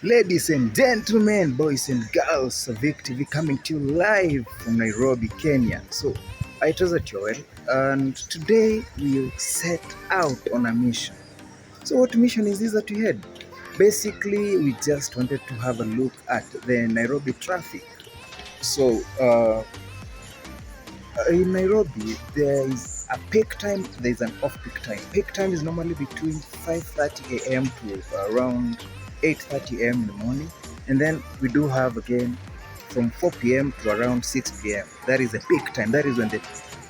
Ladies and gentlemen, boys and girls, Civic TV coming to you live from Nairobi, Kenya. So, I trust Joel, and today we'll set out on a mission. So, what mission is this that we had? Basically, we just wanted to have a look at the Nairobi traffic. So, in Nairobi, there is a peak time, there is an off-peak time. Peak time is normally between 5:30 a.m. to around 8:30 a.m. in the morning, and then we do have again from 4 p.m. to around 6 p.m. That is the peak time. That is when the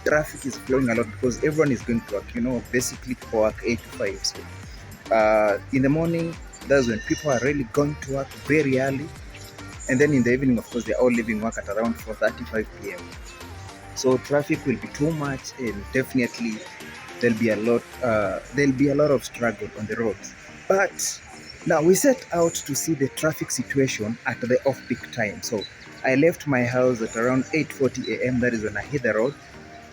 traffic is flowing a lot because everyone is going to work. Basically people work 8 to 5. So in the morning, that's when people are really going to work very early, and then in the evening, of course, they're all leaving work at around 4:35 p.m. So traffic will be too much, and definitely there'll be a lot of struggle on the roads. But now we set out to see the traffic situation at the off-peak time. So I left my house at around 8:40 a.m. That is when I hit the road,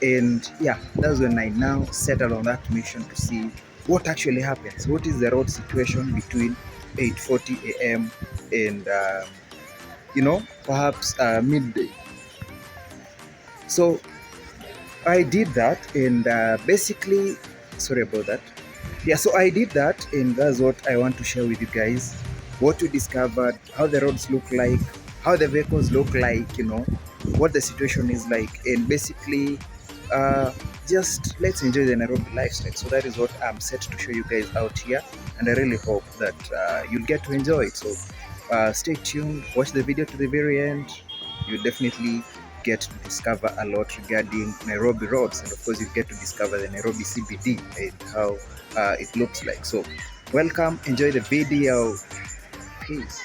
and yeah, that's when I now settled on that mission to see what actually happens. What is the road situation between 8:40 a.m. and perhaps midday. So I did that, and basically, sorry about that. Yeah, so I did that, and that's what I want to share with you guys. What we discovered, how the roads look like, how the vehicles look like, what the situation is like, and basically, just let's enjoy the Nairobi lifestyle. So that is what I'm set to show you guys out here, and I really hope that you'll get to enjoy it. So stay tuned, watch the video to the very end. You'll definitely get to discover a lot regarding Nairobi roads, and of course you get to discover the Nairobi CBD and how it looks like. So welcome, enjoy the video. Peace.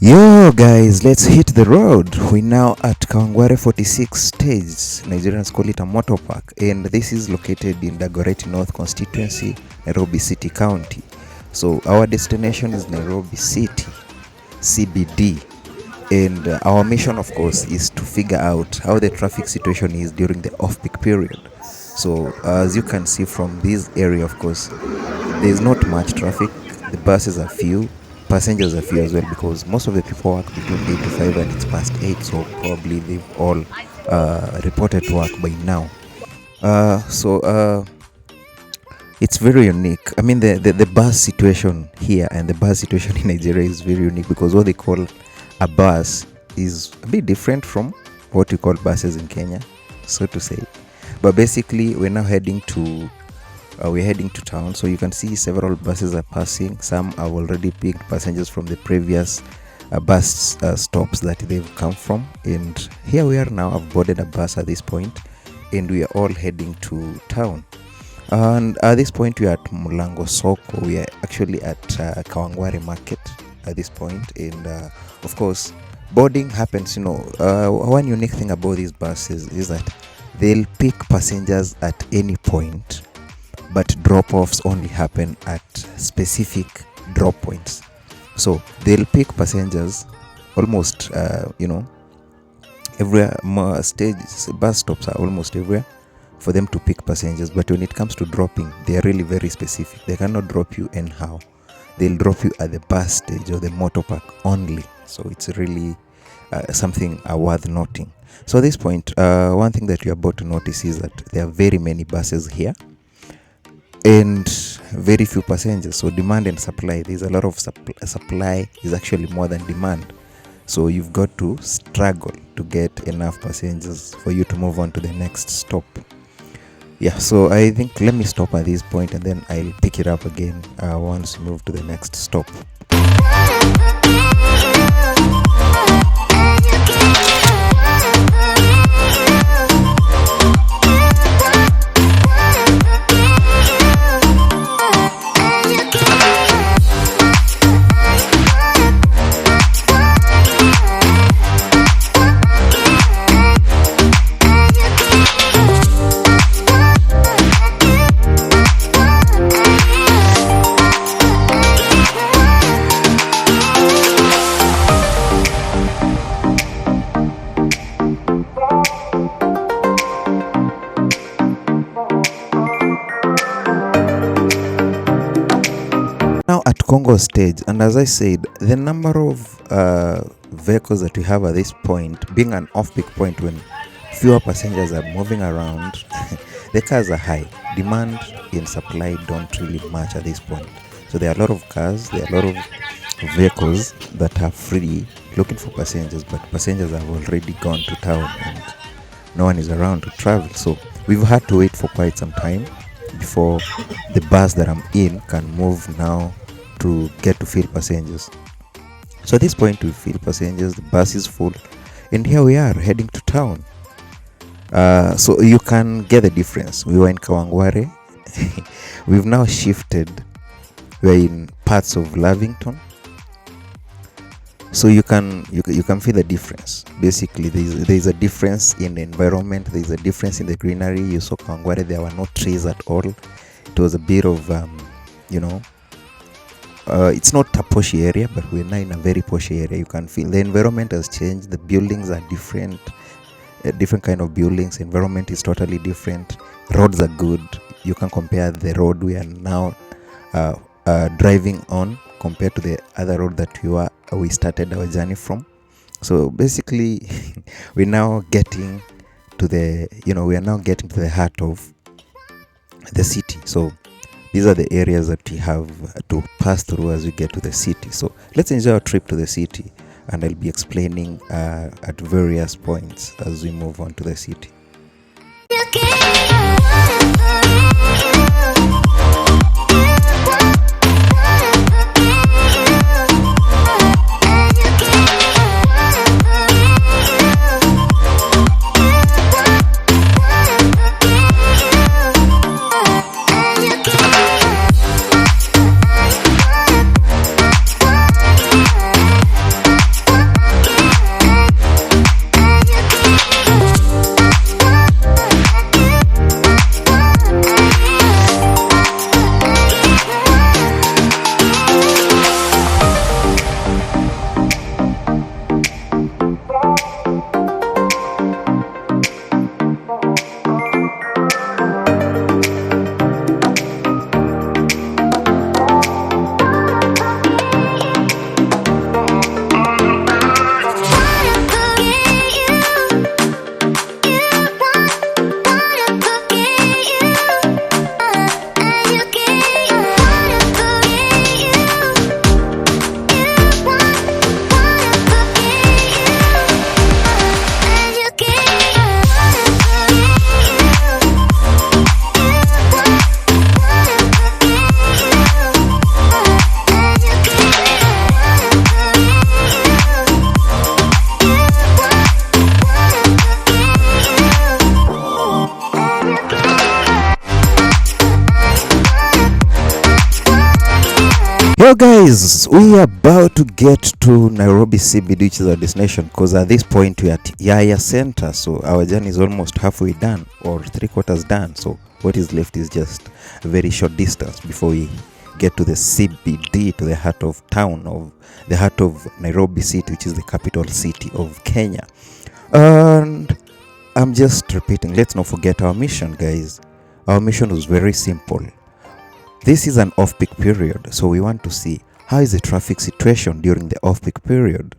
Yo guys, let's hit the road. We're now at Kawangware 46 stage. Nigerians call it a motor park, and this is located in Dagoretti North constituency, Nairobi City County. So our destination is Nairobi City CBD, and our mission, of course, is to figure out how the traffic situation is during the off-peak period. So as you can see from this area, of course, there's not much traffic. The buses are few, passengers are few as well, because most of the people work between 8 to 5 and it's past 8, so probably they've all reported to work by now. So it's very unique. I mean, the bus situation here and the bus situation in Nigeria is very unique, because what they call a bus is a bit different from what we call buses in Kenya, so to say. But basically we're heading to town. So you can see several buses are passing. Some have already picked passengers from the previous bus stops that they've come from, and here we are now. I've boarded a bus at this point, and we are all heading to town. And at this point we are at Mulango Soko. We are actually at Kawangware Market at this point, and of course boarding happens. One unique thing about these buses is that they'll pick passengers at any point, but drop-offs only happen at specific drop points. So they'll pick passengers almost everywhere. Bus stops are almost everywhere for them to pick passengers, but when it comes to dropping, they are really very specific. They cannot drop you anyhow. They'll drop you at the bus stage or the motor park only. So it's really something worth noting. So at this point, one thing that you're about to notice is that there are very many buses here. and very few passengers. So demand and supply, there's a lot of supply is actually more than demand. So you've got to struggle to get enough passengers for you to move on to the next stop. Yeah, so I think let me stop at this point and then I'll pick it up again once we move to the next stop. Now at Congo stage, and as I said, the number of vehicles that we have at this point, being an off-peak point when fewer passengers are moving around, the cars are high. Demand and supply don't really match at this point. So there are a lot of cars, there are a lot of vehicles that are free looking for passengers, but passengers have already gone to town and no one is around to travel. So we've had to wait for quite some time before the bus that I'm in can move now to get to fill passengers. So at this point we fill passengers, the bus is full, and here we are heading to town. So you can get the difference. We were in Kawangware. We've now shifted. We're in parts of Lavington. So you can feel the difference. Basically, there's a difference in the environment. There's a difference in the greenery. You saw Kawangware, there were no trees at all. It was a bit of it's not a posh area, but we're now in a very posh area. You can feel the environment has changed. The buildings are different, different kind of buildings. Environment is totally different. Roads are good. You can compare the road we are now driving on compared to the other road that we started our journey from. So basically we're now getting to the heart of the city. So these are the areas that we have to pass through as we get to the city. So let's enjoy our trip to the city, and I'll be explaining at various points as we move on to the city. Well guys, we are about to get to Nairobi CBD, which is our destination, because at this point we are at Yaya Center. So our journey is almost halfway done, or 3/4 done. So what is left is just a very short distance before we get to the CBD, to the heart of town, of the heart of Nairobi City, which is the capital city of Kenya. And I'm just repeating, let's not forget our mission, guys. Our mission was very simple. This is an off-peak period, so we want to see how is the traffic situation during the off-peak period.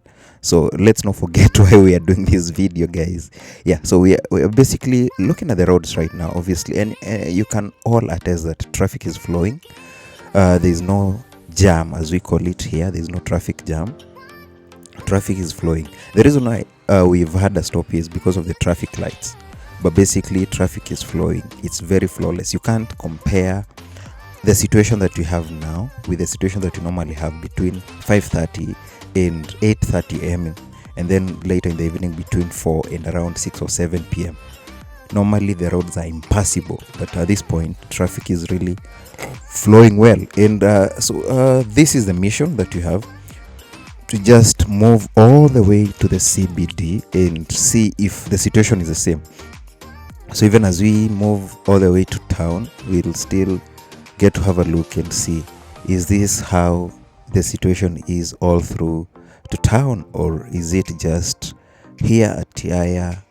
So let's not forget why we are doing this video, guys. Yeah, so we are basically looking at the roads right now, obviously, and you can all attest that traffic is flowing. There is no jam, as we call it here. There is no traffic jam. Traffic is flowing. The reason why we've had a stop is because of the traffic lights, but basically traffic is flowing. It's very flawless. You can't compare the situation that we have now with the situation that we normally have between 5:30 and 8:30 am, and then later in the evening between 4 and around 6 or 7 p.m. Normally the roads are impassable, but at this point traffic is really flowing well. And so this is the mission that you have, to just move all the way to the CBD and see if the situation is the same. So even as we move all the way to town, we'll still get to have a look and see, is this how the situation is all through to town, or is it just here at Tiaya,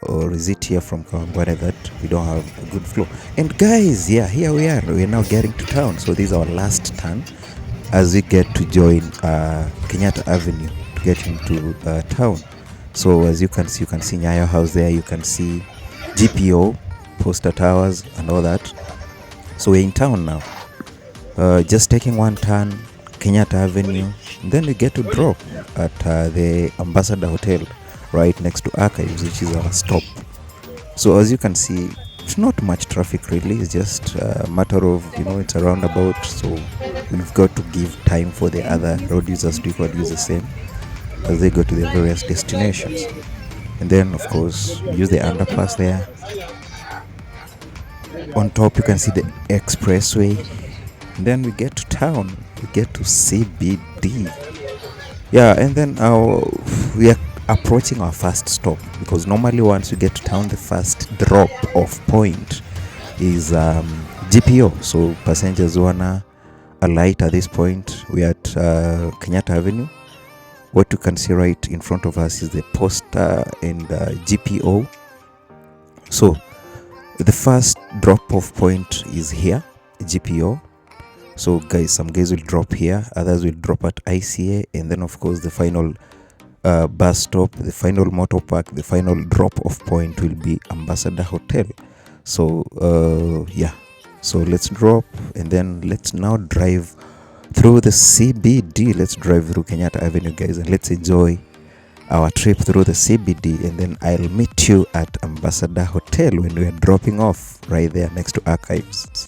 or is it here from Kawangware that we don't have a good flow? And guys, yeah, here we are now getting to town. So this is our last turn as we get to join Kenyatta Avenue to get into town. So as you can see Nyayo House there, you can see GPO, Poster Towers and all that. So we're in town now, just taking one turn, Kenyatta Avenue, then we get to drop at the Ambassador Hotel right next to Archives, which is our stop. So as you can see, it's not much traffic really. It's just a matter of, it's a roundabout, so we've got to give time for the other road users to use the same as they go to their various destinations. And then of course we use the underpass there. On top you can see the expressway, and then we get to town, we get to CBD. Yeah, and then we are approaching our first stop, because normally once we get to town, the first drop off point is GPO. So passengers wanna alight at this point. We are at Kenyatta Avenue. What you can see right in front of us is the Poster and GPO. So the first drop off point is here, GPO. So guys, some guys will drop here, others will drop at ICA, and then of course the final bus stop, the final motor park, the final drop off point will be Ambassador Hotel. So yeah, so let's drop, and then let's now drive through the CBD. Let's drive through Kenyatta Avenue, guys, and let's enjoy our trip through the CBD. And then I'll meet you at Ambassador Hotel when we are dropping off right there next to Archives.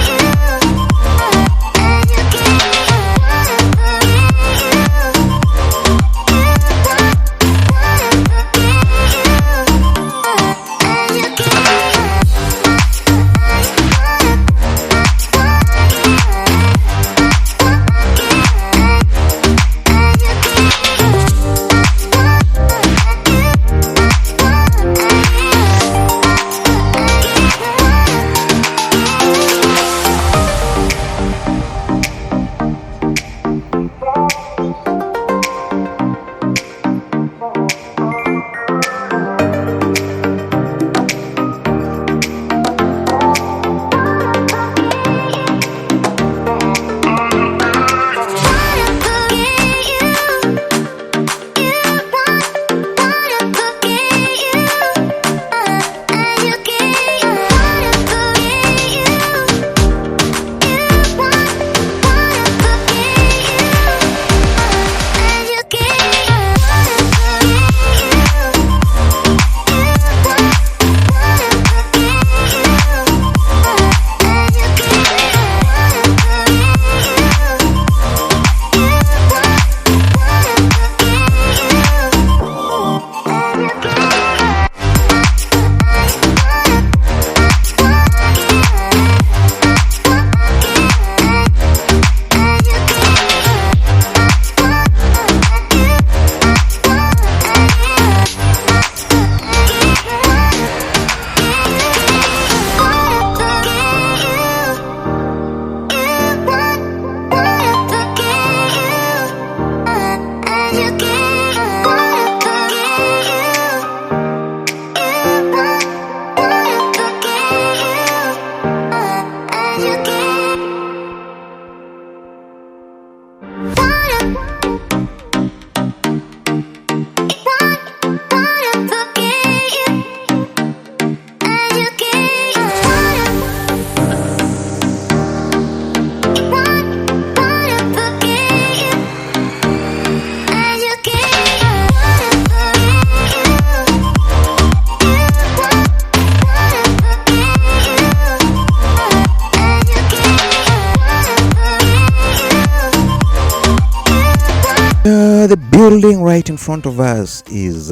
The building right in front of us is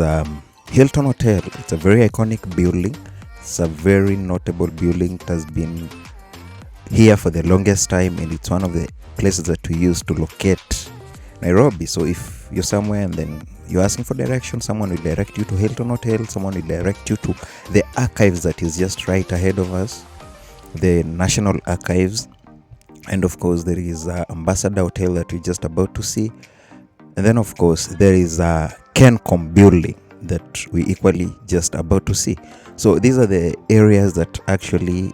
Hilton Hotel. It's a very iconic building. It's a very notable building. It has been here for the longest time, and it's one of the places that we use to locate Nairobi. So if you're somewhere and then you're asking for direction, someone will direct you to Hilton Hotel, someone will direct you to the archives that is just right ahead of us, the National Archives. And of course there is Ambassador Hotel that we're just about to see. And then of course there is a Kencom building that we equally just about to see. So these are the areas that actually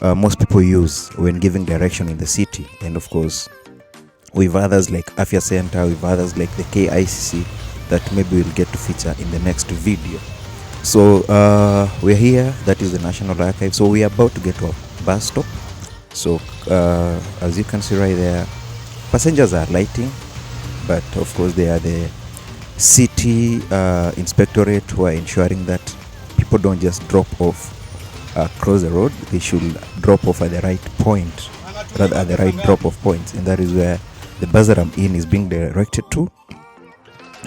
most people use when giving direction in the city. And of course we have others like Afya Center, we have others like the KICC that maybe we'll get to feature in the next video. So we're here, that is the National Archive. So we're about to get to a bus stop. So as you can see right there, passengers are lighting, but of course they are the city inspectorate who are ensuring that people don't just drop off across the road. They should drop off at the right point, rather at the right drop off points, and that is where the bus that I'm in is being directed to.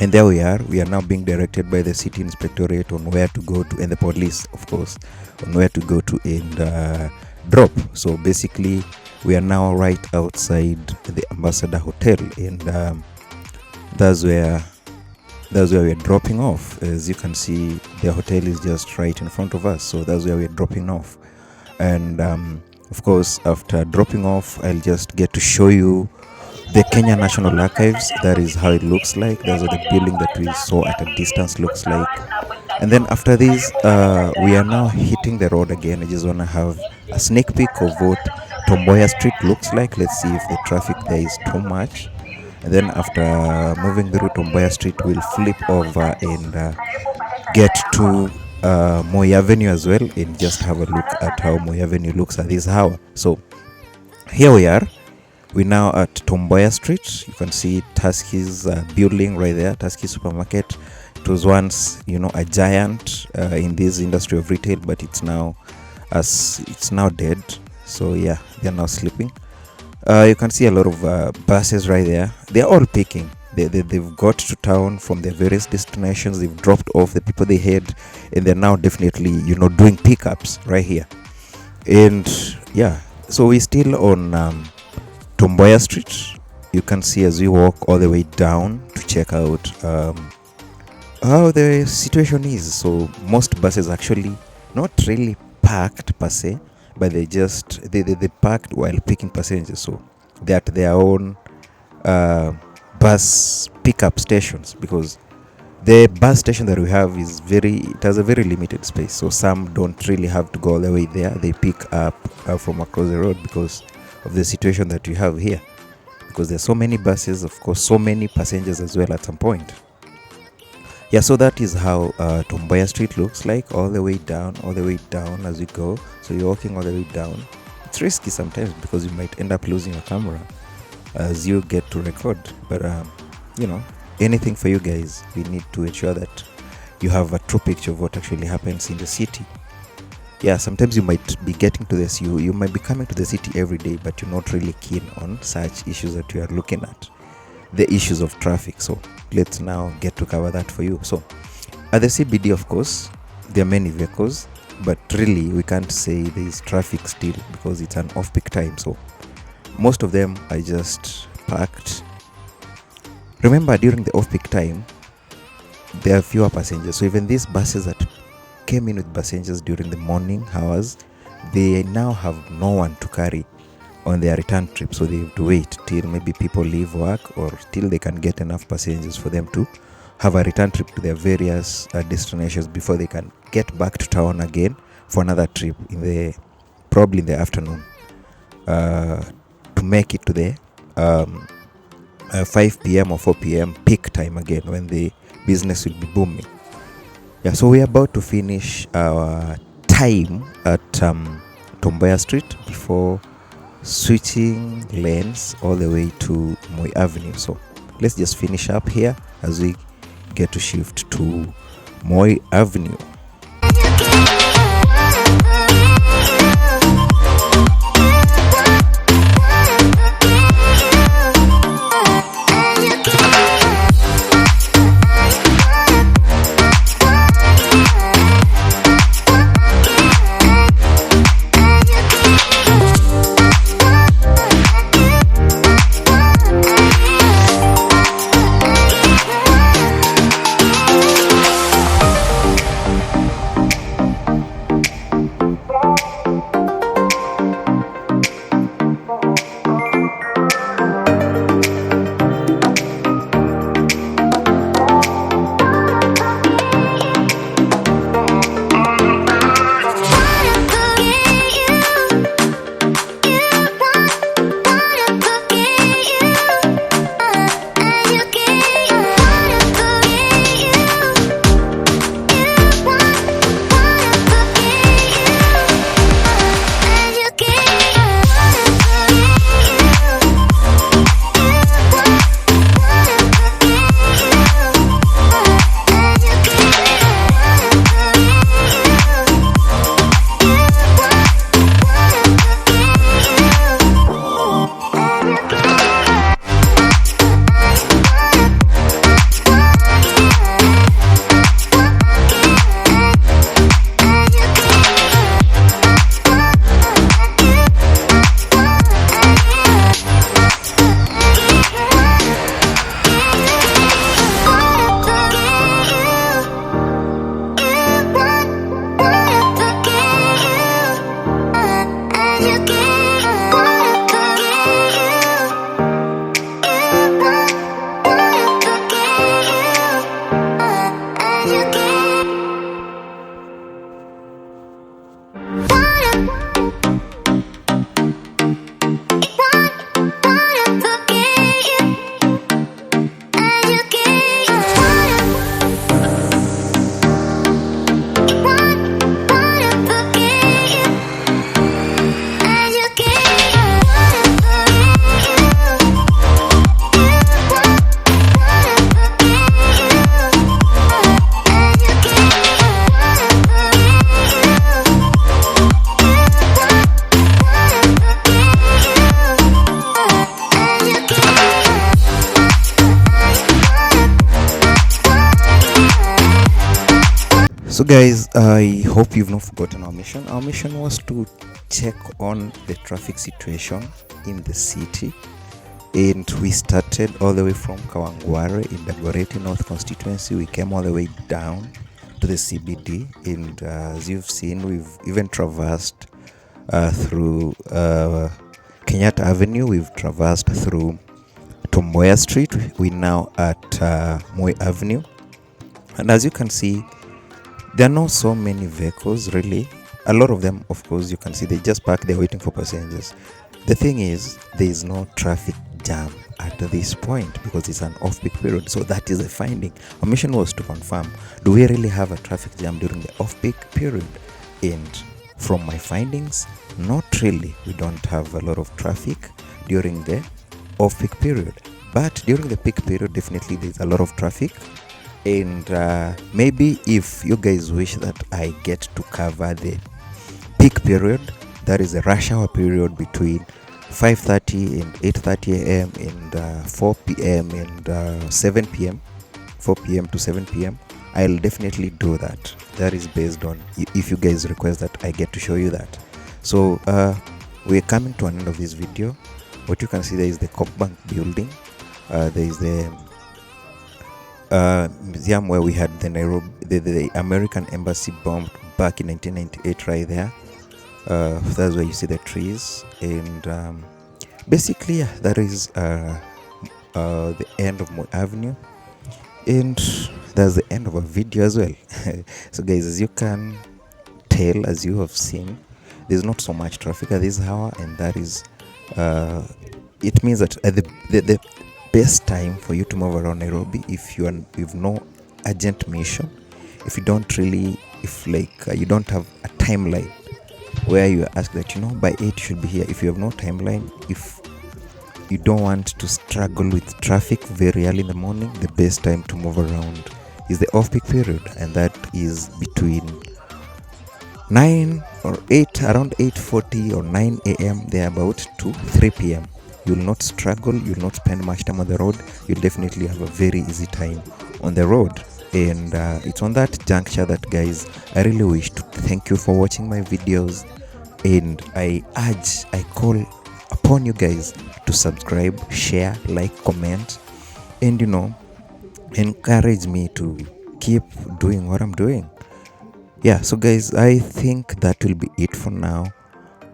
And there we are now being directed by the city inspectorate on where to go to, and the police of course, on where to go to and drop. So basically we are now right outside the Ambassador Hotel, and that's where we're dropping off. As you can see, the hotel is just right in front of us, so that's where we're dropping off. And of course after dropping off, I'll just get to show you the Kenya National Archives. That is how it looks like. That's what the building that we saw at a distance looks like. And then after this, we are now hitting the road again. I just want to have a sneak peek of what Tomboya Street looks like. Let's see if the traffic there is too much. And then after moving through Tomboya Street, we'll flip over and get to Moi Avenue as well, and just have a look at how Moi Avenue looks at this hour. So here we are. We're now at Tomboya Street. You can see Tuskys building right there, Tuskys supermarket. It was once, a giant in this industry of retail, but it's now dead. So yeah, they're now sleeping. You can see a lot of buses right there. They're all picking. They've got to town from their various destinations. They've dropped off the people they had, and they're now definitely, doing pickups right here. And yeah, so we're still on Tomboya Street. You can see as we walk all the way down to check out how the situation is. So most buses actually not really parked per se, but they parked while picking passengers. So they're at their own bus pickup stations, because the bus station that we have it has a very limited space. So some don't really have to go all the way there. They pick up from across the road because of the situation that we have here, because there's so many buses, of course, so many passengers as well at some point. Yeah, so that is how Tomboya Street looks like, all the way down as we go. So you're walking all the way down. It's risky sometimes because you might end up losing your camera as you get to record, but anything for you guys. We need to ensure that you have a true picture of what actually happens in the city. Yeah, sometimes you might be getting to this, you might be coming to the city every day, but you're not really keen on such issues that you are looking at, the issues of traffic. So let's now get to cover that for you. So at the CBD, of course, there are many vehicles, but really we can't say there is traffic still because it's an off-peak time. So most of them are just parked. Remember, during the off-peak time, there are fewer passengers. So even these buses that came in with passengers during the morning hours, they now have no one to carry on their return trip. So they have to wait till maybe people leave work, or till they can get enough passengers for them to have a return trip to their various destinations before they can get back to town again for another trip probably in the afternoon, to make it to the 5 p.m. or 4 p.m. peak time again, when the business will be booming. Yeah, so we're about to finish our time at Tomboya Street before switching lanes all the way to Moi Avenue. So let's just finish up here as we get to shift to Moi Avenue. guys, I hope you've not forgotten our mission. Our mission was to check on the traffic situation in the city, and we started all the way from Kawangware in the Dagoretti North constituency. We came all the way down to the CBD, and as you've seen, we've even traversed through Kenyatta Avenue. We've traversed through Tomboya Street. We're now at Moi Avenue, and as you can see, there are not so many vehicles really. A lot of them, of course, you can see they just park there waiting for passengers. The thing is, there is no traffic jam at this point because it's an off-peak period. So that is a finding. Our mission was to confirm, do we really have a traffic jam during the off-peak period? And from my findings, not really. We don't have a lot of traffic during the off-peak period. But during the peak period, definitely there's a lot of traffic. And maybe if you guys wish that I get to cover the peak period, that is the rush hour period between 5:30 and 8:30 a.m. and 4 p.m. and 7 p.m. 4 p.m. to 7 p.m. I'll definitely do that. That is based on if you guys request that I get to show you that. So we're coming to an end of this video. What you can see there is the Cop Bank building. There is the museum where we had the Nairobi, the American embassy bombed back in 1998 right there. That's where you see the trees, and basically that is the end of Moi Avenue, and that's the end of our video as well. So guys, as you can tell, as you have seen, there's not so much traffic at this hour, and that is it means that the best time for you to move around Nairobi, if you've no urgent mission, if you don't really, if like you don't have a timeline where you ask that by 8 you should be here. If you have no timeline, if you don't want to struggle with traffic very early in the morning, the best time to move around is the off-peak period, and that is between 9 or 8, around 8:40 or 9 a.m. thereabout to 3 p.m. You'll not struggle, you'll not spend much time on the road, you'll definitely have a very easy time on the road. And it's on that juncture that, guys, I really wish to thank you for watching my videos, and I call upon you guys to subscribe, share, like, comment, and encourage me to keep doing what I'm doing. Yeah, so guys, I think that will be it for now.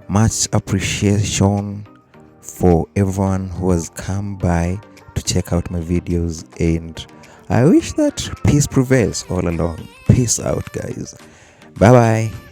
Much appreciation for everyone who has come by to check out my videos, and I wish that peace prevails all along. Peace out, guys. Bye bye.